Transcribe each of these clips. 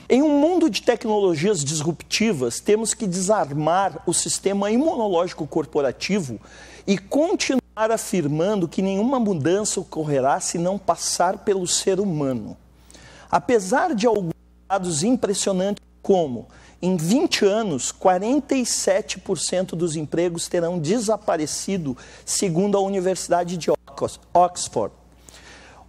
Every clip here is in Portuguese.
Em um mundo de tecnologias disruptivas, temos que desarmar o sistema imunológico corporativo e continuar afirmando que nenhuma mudança ocorrerá se não passar pelo ser humano. Apesar de alguns dados impressionantes como, em 20 anos, 47% dos empregos terão desaparecido, segundo a Universidade de Oxford.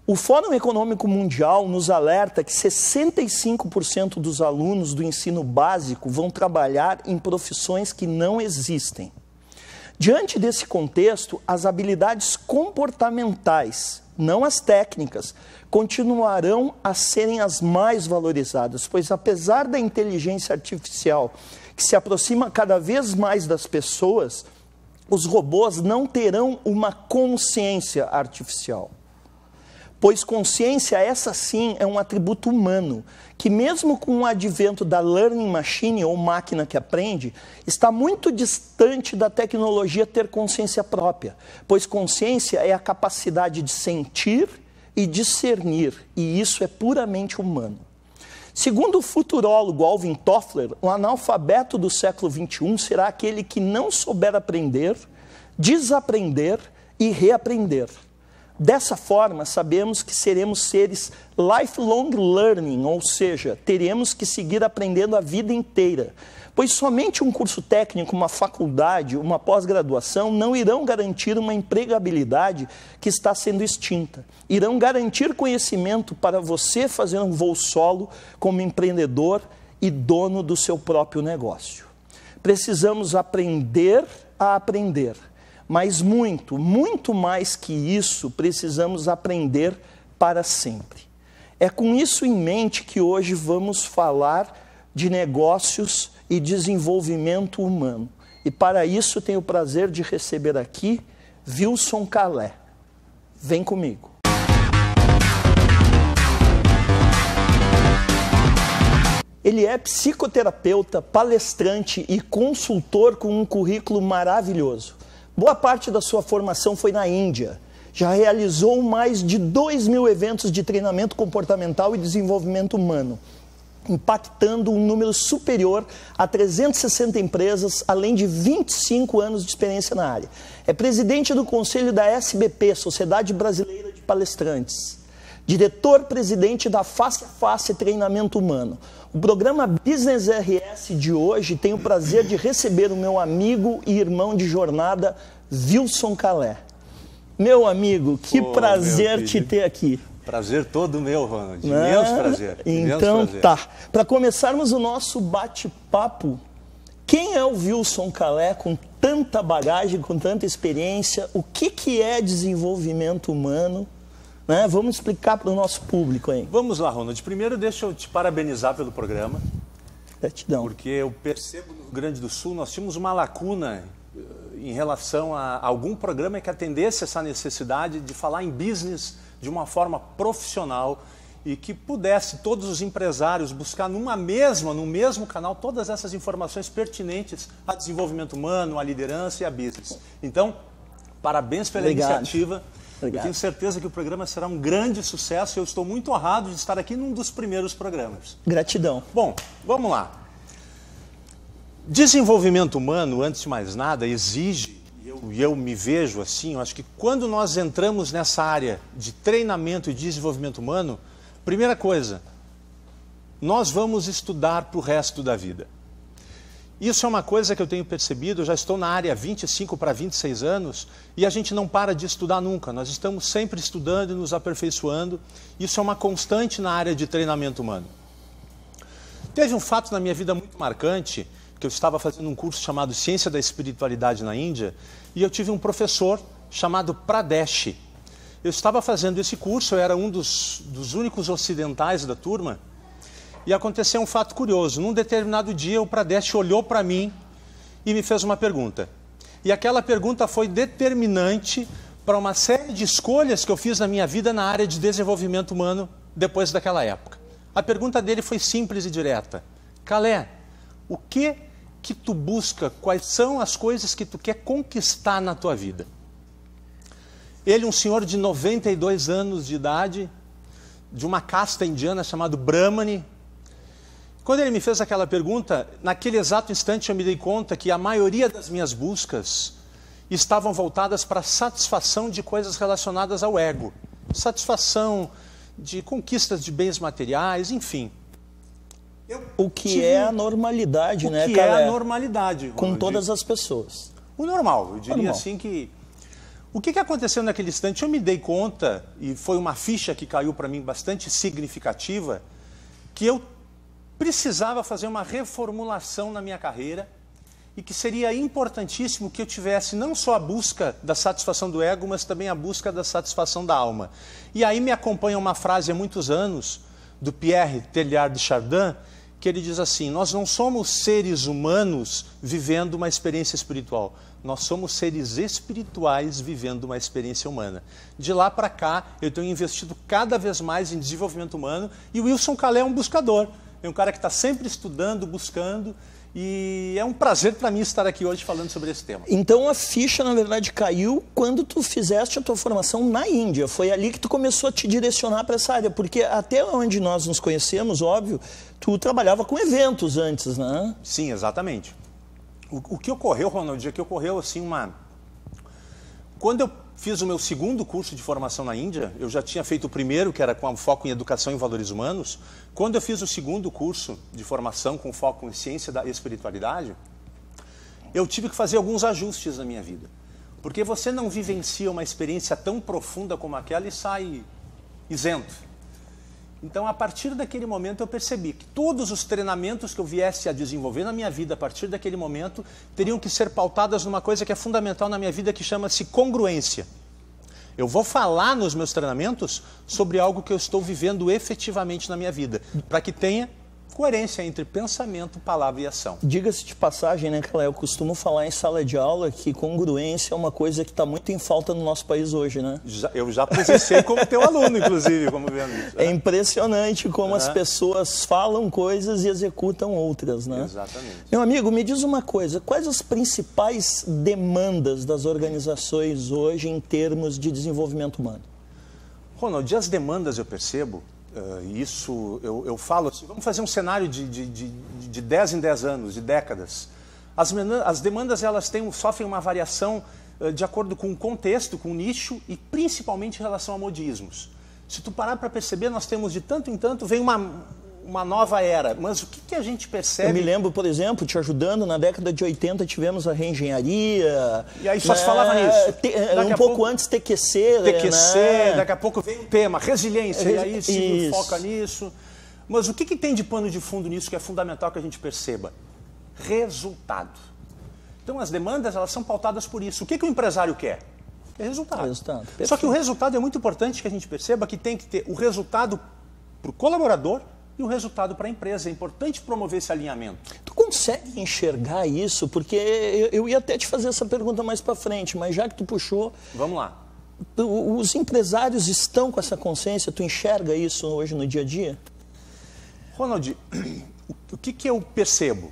O Fórum Econômico Mundial nos alerta que 65% dos alunos do ensino básico vão trabalhar em profissões que não existem. Diante desse contexto, as habilidades comportamentais, não as técnicas, continuarão a serem as mais valorizadas, pois apesar da inteligência artificial que se aproxima cada vez mais das pessoas, os robôs não terão uma consciência artificial. Pois consciência, essa sim, é um atributo humano, que mesmo com o advento da learning machine, ou máquina que aprende, está muito distante da tecnologia ter consciência própria, pois consciência é a capacidade de sentir e discernir, e isso é puramente humano. Segundo o futurólogo Alvin Toffler, o analfabeto do século XXI será aquele que não souber aprender, desaprender e reaprender. Dessa forma, sabemos que seremos seres lifelong learning, ou seja, teremos que seguir aprendendo a vida inteira, pois somente um curso técnico, uma faculdade, uma pós-graduação não irão garantir uma empregabilidade que está sendo extinta. Irão garantir conhecimento para você fazer um voo solo como empreendedor e dono do seu próprio negócio. Precisamos aprender a aprender. Mas muito mais que isso, precisamos aprender para sempre. É com isso em mente que hoje vamos falar de negócios e desenvolvimento humano. E para isso tenho o prazer de receber aqui Wilson Calé. Vem comigo. Ele é psicoterapeuta, palestrante e consultor com um currículo maravilhoso. Boa parte da sua formação foi na Índia. Já realizou mais de 2.000 eventos de treinamento comportamental e desenvolvimento humano, impactando um número superior a 360 empresas, além de 25 anos de experiência na área. É presidente do conselho da SBP, Sociedade Brasileira de Palestrantes. Diretor-presidente da Face a Face Treinamento Humano. O programa Business RS de hoje tem o prazer de receber o meu amigo e irmão de jornada, Wilson Calé. Meu amigo, que prazer te ter aqui. Prazer todo meu, Ronald. Imenso prazer. Então prazer. Tá. Para começarmos o nosso bate-papo, quem é o Wilson Calé com tanta bagagem, com tanta experiência? O que é desenvolvimento humano? Né? Vamos explicar para o nosso público aí. Vamos lá, Ronald. Primeiro, deixa eu te parabenizar pelo programa. Gratidão. Porque eu percebo no Rio Grande do Sul, nós tínhamos uma lacuna em relação a algum programa que atendesse essa necessidade de falar em business de uma forma profissional e que pudesse todos os empresários buscar no mesmo canal todas essas informações pertinentes a desenvolvimento humano, a liderança e a business. Então, parabéns pela iniciativa. Obrigado. Eu tenho certeza que o programa será um grande sucesso e eu estou muito honrado de estar aqui num dos primeiros programas. Gratidão. Bom, vamos lá. Desenvolvimento humano, antes de mais nada, exige, e eu me vejo assim, eu acho que quando nós entramos nessa área de treinamento e desenvolvimento humano, primeira coisa, nós vamos estudar para o resto da vida. Isso é uma coisa que eu tenho percebido, eu já estou na área há 25 para 26 anos e a gente não para de estudar nunca, nós estamos sempre estudando e nos aperfeiçoando, isso é uma constante na área de treinamento humano. Teve um fato na minha vida muito marcante, que eu estava fazendo um curso chamado Ciência da Espiritualidade na Índia e eu tive um professor chamado Pradesh. Eu estava fazendo esse curso, eu era um dos únicos ocidentais da turma. E aconteceu um fato curioso. Num determinado dia, o Pradesh olhou para mim e me fez uma pergunta. E aquela pergunta foi determinante para uma série de escolhas que eu fiz na minha vida na área de desenvolvimento humano depois daquela época. A pergunta dele foi simples e direta. Calé, o que tu busca? Quais são as coisas que tu quer conquistar na tua vida? Ele, um senhor de 92 anos de idade, de uma casta indiana chamada Brahmani, Quando ele me fez aquela pergunta, naquele exato instante eu me dei conta que a maioria das minhas buscas estavam voltadas para a satisfação de coisas relacionadas ao ego. Satisfação de conquistas de bens materiais, enfim. O que é a normalidade, né, cara? O que é a normalidade. Com todas as pessoas. O normal, eu diria assim que... O que aconteceu naquele instante? Eu me dei conta, e foi uma ficha que caiu para mim bastante significativa, que eu precisava fazer uma reformulação na minha carreira e que seria importantíssimo que eu tivesse não só a busca da satisfação do ego, mas também a busca da satisfação da alma. E aí me acompanha uma frase há muitos anos do Pierre Teilhard de Chardin, que ele diz assim: nós não somos seres humanos vivendo uma experiência espiritual, nós somos seres espirituais vivendo uma experiência humana. De lá para cá, eu tenho investido cada vez mais em desenvolvimento humano, e o Wilson Calé é um buscador, é um cara que está sempre estudando, buscando, e é um prazer para mim estar aqui hoje falando sobre esse tema. Então a ficha, na verdade, caiu quando tu fizeste a tua formação na Índia. Foi ali que tu começou a te direcionar para essa área, porque até onde nós nos conhecemos, óbvio, tu trabalhava com eventos antes, né? Sim, exatamente. O que ocorreu, Ronald, é que ocorreu assim Quando eu fiz o meu segundo curso de formação na Índia, eu já tinha feito o primeiro, que era com foco em educação e valores humanos. Quando eu fiz o segundo curso de formação com foco em ciência da espiritualidade, eu tive que fazer alguns ajustes na minha vida. Porque você não vivencia uma experiência tão profunda como aquela e sai isento. Então, a partir daquele momento, eu percebi que todos os treinamentos que eu viesse a desenvolver na minha vida, a partir daquele momento, teriam que ser pautadas numa coisa que é fundamental na minha vida, que chama-se congruência. Eu vou falar nos meus treinamentos sobre algo que eu estou vivendo efetivamente na minha vida, para que tenha coerência entre pensamento, palavra e ação. Diga-se de passagem, né, Calé, eu costumo falar em sala de aula que congruência é uma coisa que está muito em falta no nosso país hoje, né? Eu já presenciei como teu aluno, inclusive, como vendo isso. É impressionante como as pessoas falam coisas e executam outras, né? Exatamente. Meu amigo, me diz uma coisa, quais as principais demandas das organizações hoje em termos de desenvolvimento humano? Ronald, as demandas eu percebo, isso eu falo assim, vamos fazer um cenário de 10 em 10 anos, de décadas. As demandas elas sofrem uma variação de acordo com o contexto, com o nicho e principalmente em relação a modismos. Se tu parar para perceber, nós temos de tanto em tanto, vem uma nova era. Mas o que a gente percebe... Eu me lembro, por exemplo, te ajudando, na década de 80 tivemos a reengenharia. E aí só se falava nisso. Um pouco antes TQC. TQC, né? Daqui a pouco vem o tema, resiliência, e aí se foca nisso. Mas o que tem de pano de fundo nisso que é fundamental que a gente perceba? Resultado. Então as demandas elas são pautadas por isso. O que o empresário quer? É resultado. Só que o resultado é muito importante que a gente perceba que tem que ter o resultado para o colaborador e o resultado para a empresa. É importante promover esse alinhamento. Tu consegue enxergar isso? Porque eu ia até te fazer essa pergunta mais para frente, mas já que tu puxou... Vamos lá. Os empresários estão com essa consciência? Tu enxerga isso hoje no dia a dia? Ronald, o que eu percebo?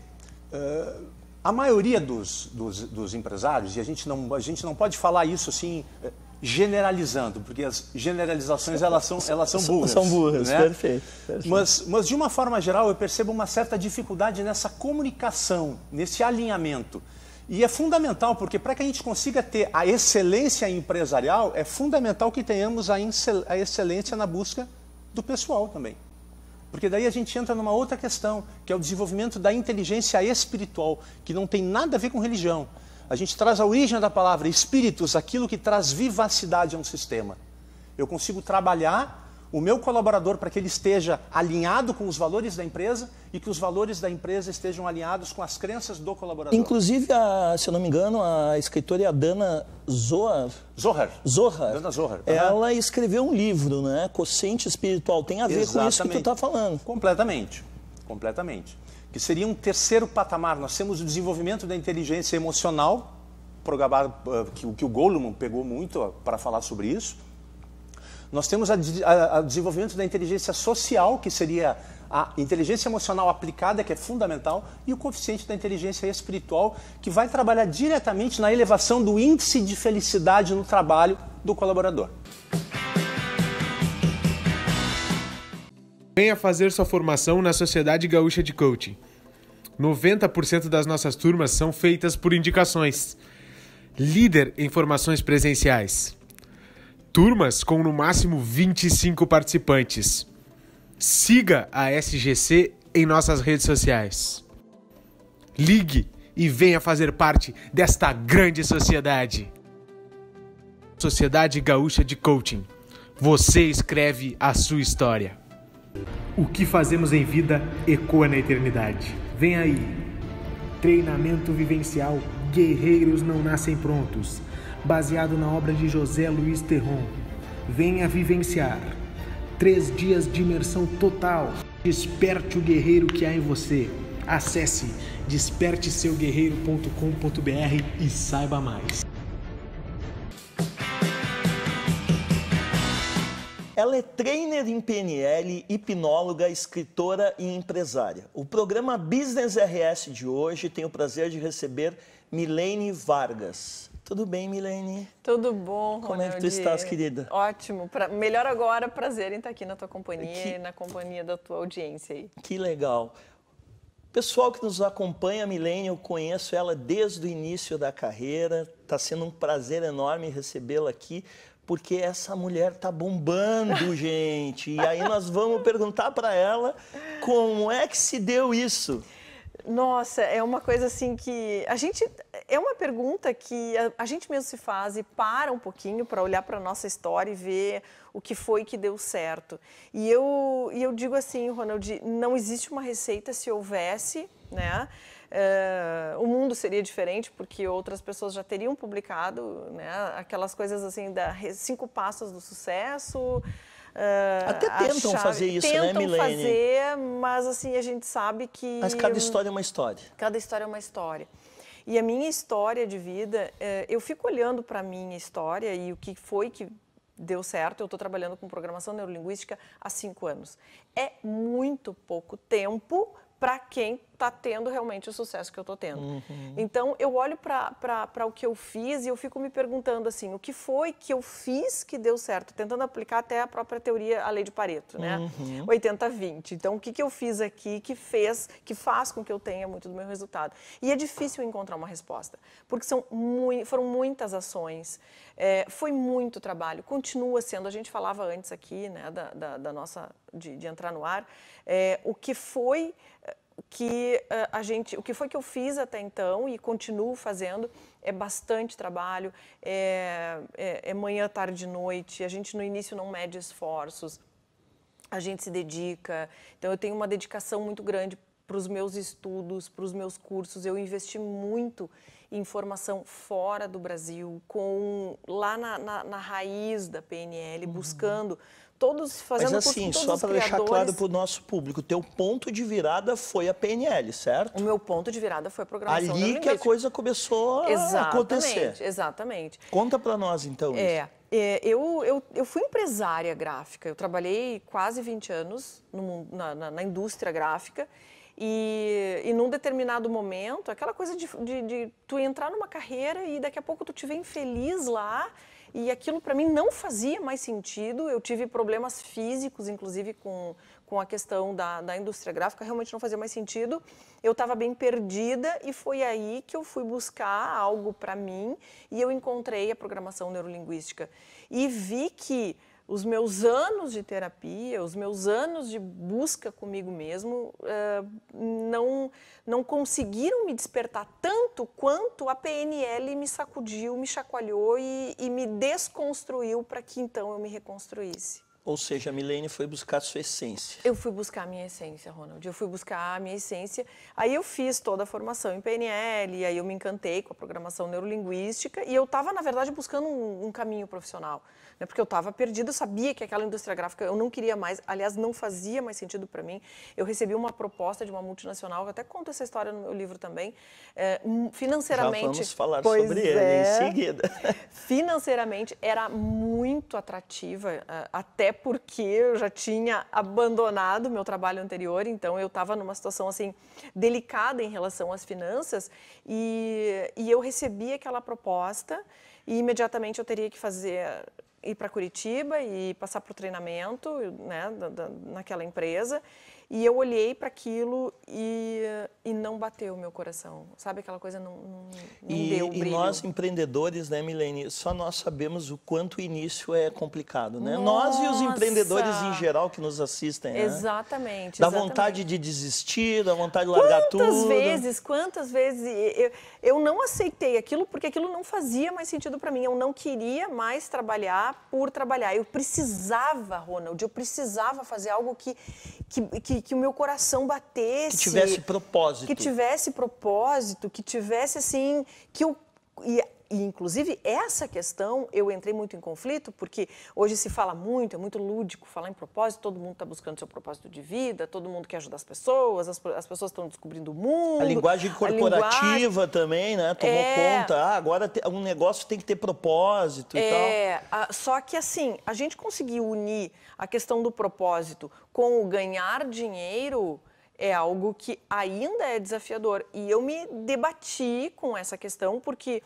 A maioria dos empresários, e a gente não pode falar isso assim... generalizando, porque as generalizações elas são burras. São burras, né? Perfeito. Mas de uma forma geral eu percebo uma certa dificuldade nessa comunicação, nesse alinhamento. E é fundamental, porque para que a gente consiga ter a excelência empresarial, é fundamental que tenhamos a excelência na busca do pessoal também. Porque daí a gente entra numa outra questão, que é o desenvolvimento da inteligência espiritual, que não tem nada a ver com religião. A gente traz a origem da palavra espíritos, aquilo que traz vivacidade a um sistema. Eu consigo trabalhar o meu colaborador para que ele esteja alinhado com os valores da empresa e que os valores da empresa estejam alinhados com as crenças do colaborador. Inclusive, se eu não me engano, a escritora Dana Zohar. Dana Zohar. Ela escreveu um livro, né? Quociente Espiritual. Tem a ver com isso que tu está falando. Completamente. Que seria um terceiro patamar. Nós temos o desenvolvimento da inteligência emocional, que o Goleman pegou muito para falar sobre isso. Nós temos o desenvolvimento da inteligência social, que seria a inteligência emocional aplicada, que é fundamental, e o coeficiente da inteligência espiritual, que vai trabalhar diretamente na elevação do índice de felicidade no trabalho do colaborador. Venha fazer sua formação na Sociedade Gaúcha de Coaching. 90% das nossas turmas são feitas por indicações. Líder em formações presenciais. Turmas com no máximo 25 participantes. Siga a SGC em nossas redes sociais. Ligue e venha fazer parte desta grande sociedade. Sociedade Gaúcha de Coaching. Você escreve a sua história. O que fazemos em vida ecoa na eternidade. Vem aí. Treinamento vivencial Guerreiros Não Nascem Prontos. Baseado na obra de José Luiz Terron. Venha vivenciar. 3 dias de imersão total. Desperte o guerreiro que há em você. Acesse desperteseuguerreiro.com.br e saiba mais. Ela é trainer em PNL, hipnóloga, escritora e empresária. O programa Business RS de hoje tem o prazer de receber Milene Vargas. Tudo bem, Milene? Tudo bom, Ronald? Como é que tu estás, querida? Ótimo. Melhor agora, prazer em estar aqui na tua companhia e na companhia da tua audiência aí. Que legal. Pessoal que nos acompanha, a Milene, eu conheço ela desde o início da carreira. Está sendo um prazer enorme recebê-la aqui, porque essa mulher tá bombando, gente. E aí nós vamos perguntar para ela como é que se deu isso. Nossa, é uma coisa assim que é uma pergunta que a gente mesmo se faz e para um pouquinho para olhar para a nossa história e ver o que foi que deu certo. E eu digo assim, Ronald, não existe uma receita. Se houvesse, né? O mundo seria diferente, porque outras pessoas já teriam publicado, né, aquelas coisas assim, 5 passos do sucesso. Até tentam fazer isso, né, Milene? Tentam fazer, mas assim, a gente sabe que... Mas cada história é uma história. Cada história é uma história. E a minha história de vida, eu fico olhando para a minha história e o que foi que deu certo. Eu estou trabalhando com programação neurolinguística há 5 anos. É muito pouco tempo para quem está tendo realmente o sucesso que eu estou tendo. Uhum. Então, eu olho para o que eu fiz e eu fico me perguntando assim, o que foi que eu fiz que deu certo? Tentando aplicar até a própria teoria, a lei de Pareto, né? 80-20. Então, o que eu fiz aqui que faz com que eu tenha muito do meu resultado? E é difícil encontrar uma resposta, porque foram muitas ações, foi muito trabalho, continua sendo. A gente falava antes aqui, né, da nossa, de entrar no ar, o que foi que o que foi que eu fiz até então e continuo fazendo é bastante trabalho, manhã, tarde e noite. A gente no início não mede esforços, a gente se dedica. Então eu tenho uma dedicação muito grande para os meus estudos, para os meus cursos. Eu investi muito em formação fora do Brasil, lá na raiz da PNL, buscando todos, fazendo Mas assim, só para deixar claro para o nosso público, o teu ponto de virada foi a PNL, certo? O meu ponto de virada foi a programação neurolinguística. Ali que a coisa começou a acontecer. Exatamente. Conta para nós, então, isso. Eu fui empresária gráfica, eu trabalhei quase 20 anos na indústria gráfica. E num determinado momento, aquela coisa de tu entrar numa carreira e daqui a pouco tu te vê infeliz lá, e aquilo para mim não fazia mais sentido. Eu tive problemas físicos, inclusive com a questão da indústria gráfica, realmente não fazia mais sentido. Eu estava bem perdida e foi aí que eu fui buscar algo para mim e eu encontrei a programação neurolinguística. E vi que os meus anos de terapia, os meus anos de busca comigo mesmo não conseguiram me despertar tanto quanto a PNL me sacudiu, me chacoalhou e me desconstruiu para que então eu me reconstruísse. Ou seja, a Milene foi buscar a sua essência. Eu fui buscar a minha essência, Ronald. Eu fui buscar a minha essência. Aí eu fiz toda a formação em PNL, aí eu me encantei com a programação neurolinguística e eu estava, na verdade, buscando um caminho profissional. Né? Porque eu estava perdida, eu sabia que aquela indústria gráfica eu não queria mais, aliás, não fazia mais sentido para mim. Eu recebi uma proposta de uma multinacional, eu até conto essa história no meu livro também, financeiramente... Já vamos falar sobre ele em seguida. Financeiramente era muito atrativa, até porque eu já tinha abandonado meu trabalho anterior, então eu estava numa situação assim delicada em relação às finanças e eu recebi aquela proposta e imediatamente eu teria que fazer ir para Curitiba e passar para o treinamento, né, naquela empresa. E eu olhei para aquilo e não bateu o meu coração. Sabe, aquela coisa não deu brilho. E nós, empreendedores, né, Milene, só nós sabemos o quanto o início é complicado, né? Nossa! Nós e os empreendedores em geral que nos assistem, né? Exatamente. Dá vontade de desistir, dá vontade de largar tudo. Quantas vezes eu não aceitei aquilo porque aquilo não fazia mais sentido para mim. Eu não queria mais trabalhar por trabalhar. Eu precisava, Ronald, eu precisava fazer algo que o meu coração batesse. Que tivesse propósito. Que tivesse propósito, que tivesse assim, E inclusive, essa questão, eu entrei muito em conflito, porque hoje se fala muito, é muito lúdico falar em propósito, todo mundo está buscando seu propósito de vida, todo mundo quer ajudar as pessoas estão descobrindo o mundo. A linguagem corporativa também, né? Tomou conta. Agora um negócio tem que ter propósito e tal. Só que assim, a gente conseguiu unir a questão do propósito com o ganhar dinheiro, é algo que ainda é desafiador. E eu me debati com essa questão porque,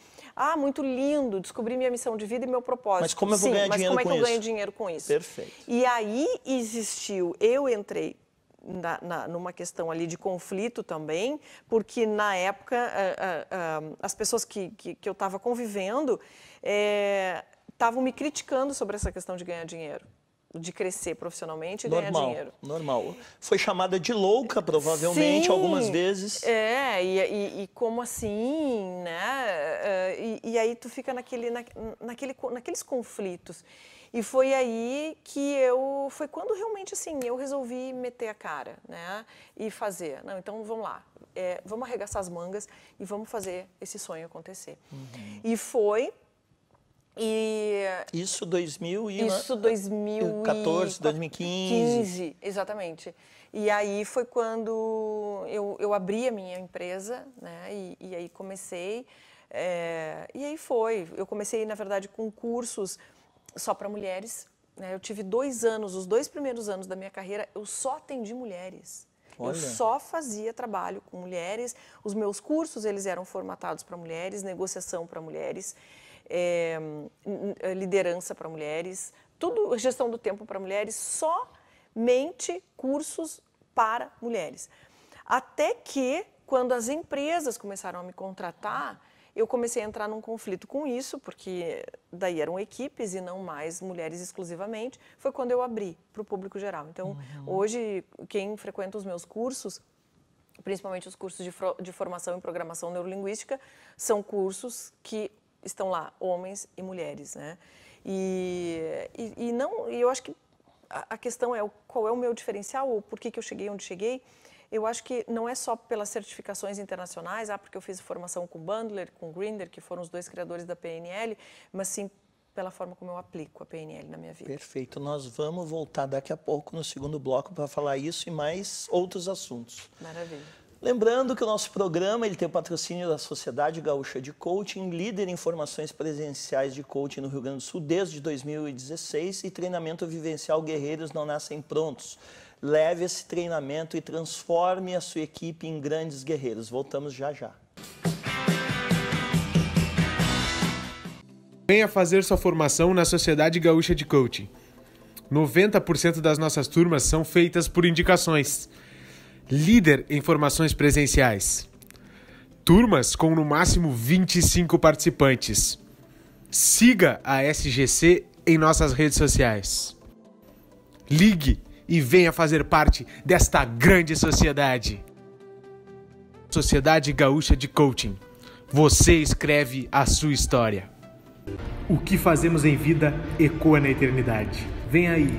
muito lindo, descobri minha missão de vida e meu propósito. Mas como eu vou ganhar dinheiro com isso? Mas como é que eu ganho dinheiro com isso? Perfeito. E aí eu entrei numa questão ali de conflito também, porque na época as pessoas que eu estava convivendo estavam me criticando sobre essa questão de ganhar dinheiro. De crescer profissionalmente e ganhar dinheiro. Normal. Foi chamada de louca, provavelmente, sim, algumas vezes. E como assim, né? E aí tu fica naqueles conflitos. E foi aí que foi quando realmente, assim, eu resolvi meter a cara, né? E fazer. Não, então vamos lá. Vamos arregaçar as mangas e vamos fazer esse sonho acontecer. Uhum. E foi... Isso 2014, 2015. Exatamente. E aí foi quando eu abri a minha empresa, né? E aí comecei. E aí eu comecei, na verdade, com cursos só para mulheres. Né? Eu tive 2 anos, os 2 primeiros anos da minha carreira, eu só atendi mulheres. Olha. Eu só fazia trabalho com mulheres. Os meus cursos, eles eram formatados para mulheres, negociação para mulheres. Liderança para mulheres, tudo, gestão do tempo para mulheres, somente cursos para mulheres. Até que, quando as empresas começaram a me contratar, eu comecei a entrar num conflito com isso, porque daí eram equipes e não mais mulheres exclusivamente, foi quando eu abri para o público geral. Então, hoje, quem frequenta os meus cursos, principalmente os cursos de formação em programação neurolinguística, são cursos que estão lá, homens e mulheres, né? E eu acho que a questão é qual é o meu diferencial, ou por que eu cheguei onde cheguei. Eu acho que não é só pelas certificações internacionais, porque eu fiz formação com Bandler, com Grinder, que foram os 2 criadores da PNL, mas sim pela forma como eu aplico a PNL na minha vida. Perfeito. Nós vamos voltar daqui a pouco no segundo bloco para falar isso e mais outros assuntos. Maravilha. Lembrando que o nosso programa ele tem o patrocínio da Sociedade Gaúcha de Coaching, líder em formações presenciais de coaching no Rio Grande do Sul desde 2016 e treinamento vivencial Guerreiros Não Nascem Prontos. Leve esse treinamento e transforme a sua equipe em grandes guerreiros. Voltamos já já. Venha fazer sua formação na Sociedade Gaúcha de Coaching. 90% das nossas turmas são feitas por indicações. Líder em formações presenciais. Turmas com no máximo 25 participantes. Siga a SGC em nossas redes sociais. Ligue e venha fazer parte desta grande sociedade. Sociedade Gaúcha de Coaching. Você escreve a sua história. O que fazemos em vida ecoa na eternidade. Vem aí.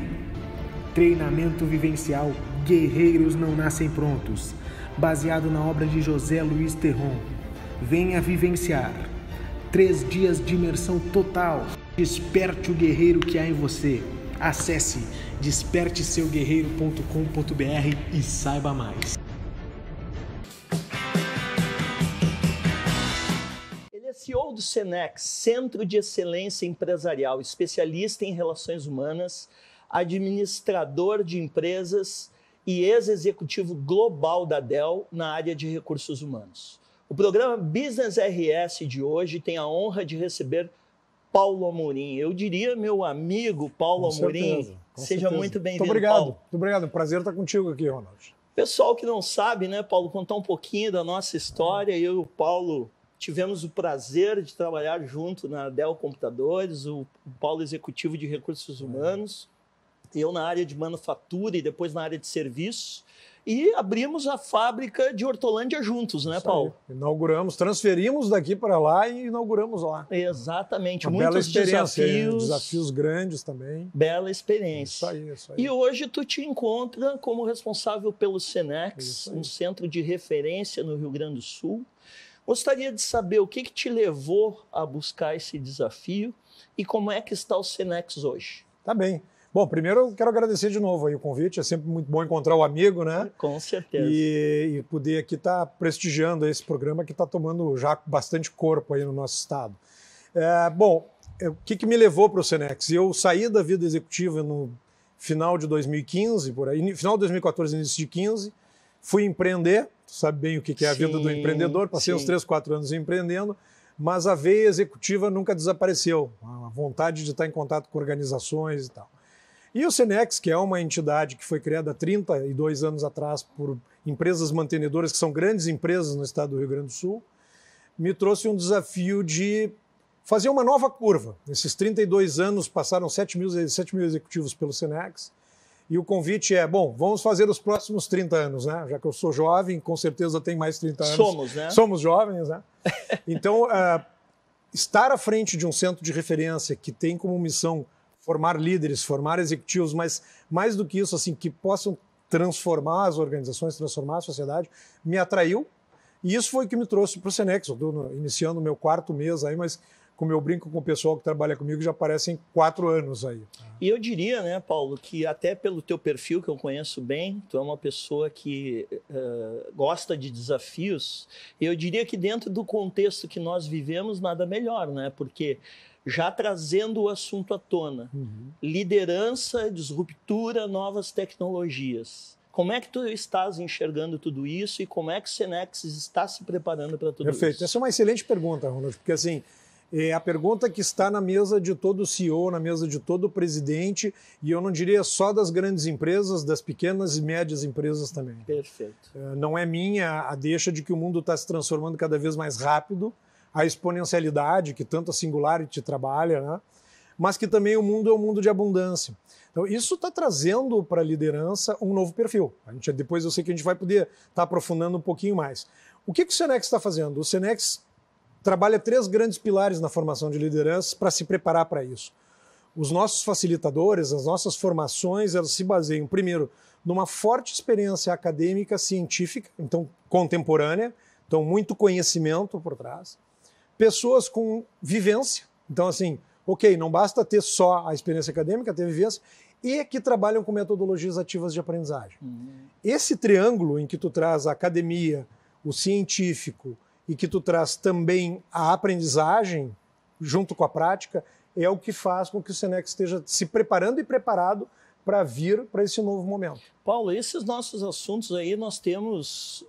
Treinamento vivencial Guerreiros Não Nascem Prontos, baseado na obra de José Luiz Terron. Venha vivenciar 3 dias de imersão total. Desperte o guerreiro que há em você. Acesse desperteseuguerreiro.com.br e saiba mais. Ele é CEO do Cenex, Centro de Excelência Empresarial, especialista em relações humanas, administrador de empresas e ex-executivo global da Dell na área de recursos humanos. O programa Business RS de hoje tem a honra de receber Paulo Amorim. Eu diria, meu amigo Paulo Amorim, seja muito bem-vindo, obrigado, Paulo. muito obrigado. Prazer estar contigo aqui, Ronald. Pessoal que não sabe, né, Paulo, contar um pouquinho da nossa história. Eu e o Paulo tivemos o prazer de trabalhar junto na Dell Computadores, o Paulo executivo de recursos humanos, eu na área de manufatura e depois na área de serviços. E abrimos a fábrica de Hortolândia juntos, né, Paulo? Inauguramos, transferimos daqui para lá e inauguramos lá. Exatamente, Uma muitos bela experiência, desafios. desafios grandes também. Bela experiência. Isso aí. E hoje tu te encontra como responsável pelo Senex, um centro de referência no Rio Grande do Sul. Gostaria de saber o que te levou a buscar esse desafio e como é que está o Senex hoje. Tá bem. Bom, primeiro eu quero agradecer de novo aí o convite, é sempre muito bom encontrar o amigo, né? Com certeza. E poder aqui estar prestigiando esse programa que está tomando já bastante corpo aí no nosso estado. O que me levou para o Senex? Eu saí da vida executiva no final de 2015, por aí, final de 2014, início de 2015, fui empreender, tu sabe bem o que é a vida do empreendedor, passei uns 3, 4 anos empreendendo, mas a veia executiva nunca desapareceu, a vontade de estar em contato com organizações e tal. E o Senex, que é uma entidade que foi criada há 32 anos atrás por empresas mantenedoras, que são grandes empresas no estado do Rio Grande do Sul, me trouxe um desafio de fazer uma nova curva. Nesses 32 anos passaram 7 mil executivos pelo Senex, e o convite é, bom, vamos fazer os próximos 30 anos, né? Já que eu sou jovem, com certeza tenho mais 30 anos. Somos, né? Somos jovens, né? Então, estar à frente de um centro de referência que tem como missão formar líderes, formar executivos, mas mais do que isso, assim, que possam transformar as organizações, transformar a sociedade, me atraiu. E isso foi o que me trouxe para o Senex. Eu estou iniciando o meu 4º mês aí, mas como eu brinco com o pessoal que trabalha comigo, já parecem 4 anos aí. E eu diria, né, Paulo, que até pelo teu perfil, que eu conheço bem, tu é uma pessoa que gosta de desafios, eu diria que dentro do contexto que nós vivemos, nada melhor, né? Porque já trazendo o assunto à tona, liderança, disruptura, novas tecnologias. Como é que tu estás enxergando tudo isso e como é que o Senex está se preparando para tudo isso? Perfeito. Essa é uma excelente pergunta, Ronald, porque assim, é a pergunta que está na mesa de todo CEO, na mesa de todo presidente, e eu não diria só das grandes empresas, das pequenas e médias empresas também. Perfeito. Não é minha a deixa de que o mundo está se transformando cada vez mais rápido, a exponencialidade que tanto a Singularity trabalha, né? Mas que também o mundo é um mundo de abundância. Então, isso está trazendo para a liderança um novo perfil. Depois eu sei que a gente vai poder estar aprofundando um pouquinho mais. O que o Senex está fazendo? O Senex trabalha 3 grandes pilares na formação de lideranças para se preparar para isso. Os nossos facilitadores, as nossas formações, elas se baseiam, primeiro, numa forte experiência acadêmica, científica, então contemporânea, então muito conhecimento por trás. Pessoas com vivência, então assim, ok, não basta ter só a experiência acadêmica, ter vivência, e que trabalham com metodologias ativas de aprendizagem. Esse triângulo em que tu traz a academia, o científico e que tu traz também a aprendizagem junto com a prática, é o que faz com que o Senex esteja se preparando e preparado para vir para esse novo momento. Paulo, esses nossos assuntos aí nós temos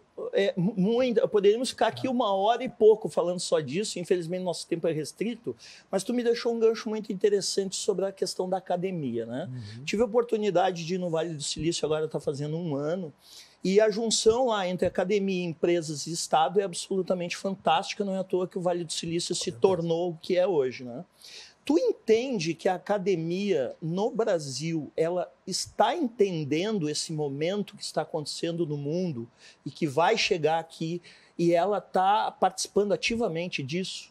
muito, poderíamos ficar aqui 1 hora e pouco falando só disso, infelizmente nosso tempo é restrito, mas tu me deixou um gancho muito interessante sobre a questão da academia, né? Tive a oportunidade de ir no Vale do Silício, agora está fazendo 1 ano, e a junção lá entre academia, empresas e Estado é absolutamente fantástica, não é à toa que o Vale do Silício se tornou o que é hoje, né? Tu entende que a academia no Brasil, ela está entendendo esse momento que está acontecendo no mundo e que vai chegar aqui e ela está participando ativamente disso?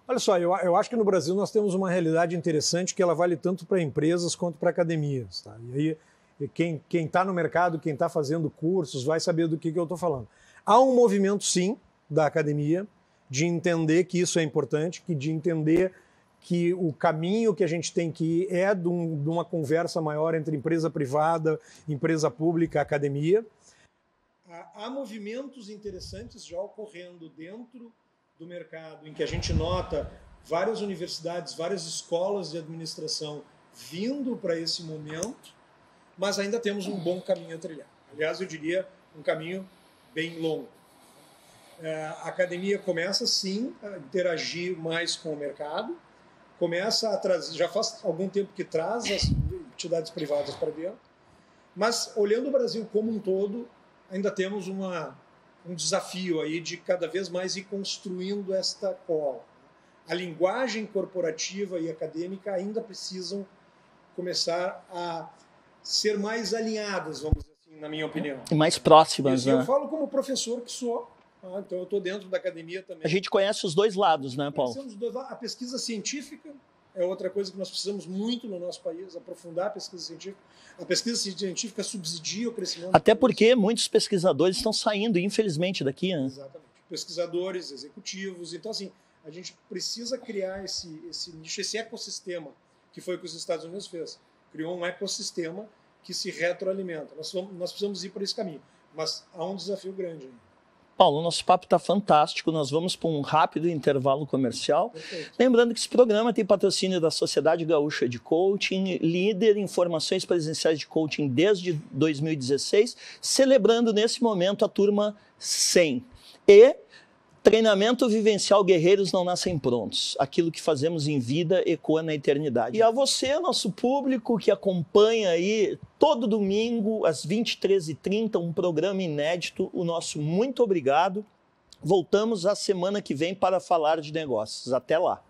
Olha só, eu acho que no Brasil nós temos uma realidade interessante que ela vale tanto para empresas quanto para academias. Tá? E aí quem está no mercado, quem está fazendo cursos, vai saber do que eu estou falando. Há um movimento, sim, da academia de entender que isso é importante, de entender que o caminho que a gente tem que ir é de uma conversa maior entre empresa privada, empresa pública, academia. Há movimentos interessantes já ocorrendo dentro do mercado, em que a gente nota várias universidades, várias escolas de administração vindo para esse momento, mas ainda temos um bom caminho a trilhar. Aliás, eu diria um caminho bem longo. A academia começa, sim, a interagir mais com o mercado, começa a trazer, já faz algum tempo que traz as entidades privadas para dentro, mas olhando o Brasil como um todo, ainda temos um desafio aí de cada vez mais ir construindo esta cola. A linguagem corporativa e acadêmica ainda precisam começar a ser mais alinhadas, vamos dizer assim, na minha opinião. Mais próximas, né? Eu falo como professor que sou, então eu estou dentro da academia também. A gente conhece os dois lados, né, Paulo? A pesquisa científica é outra coisa que nós precisamos muito no nosso país, aprofundar a pesquisa científica. A pesquisa científica subsidia o crescimento. Até porque muitos pesquisadores estão saindo, infelizmente, daqui, né? Exatamente. Pesquisadores, executivos. Então, assim, a gente precisa criar esse nicho, esse ecossistema, que foi o que os Estados Unidos fez. Criou um ecossistema que se retroalimenta. Nós precisamos ir por esse caminho. Mas há um desafio grande ainda. Paulo, o nosso papo está fantástico, nós vamos para um rápido intervalo comercial. Perfeito. Lembrando que esse programa tem patrocínio da Sociedade Gaúcha de Coaching, líder em formações presenciais de coaching desde 2016, celebrando nesse momento a turma 100. E treinamento vivencial Guerreiros Não Nascem Prontos. Aquilo que fazemos em vida ecoa na eternidade. E a você, nosso público que acompanha aí todo domingo às 23h30, um programa inédito, o nosso muito obrigado. Voltamos a semana que vem para falar de negócios. Até lá.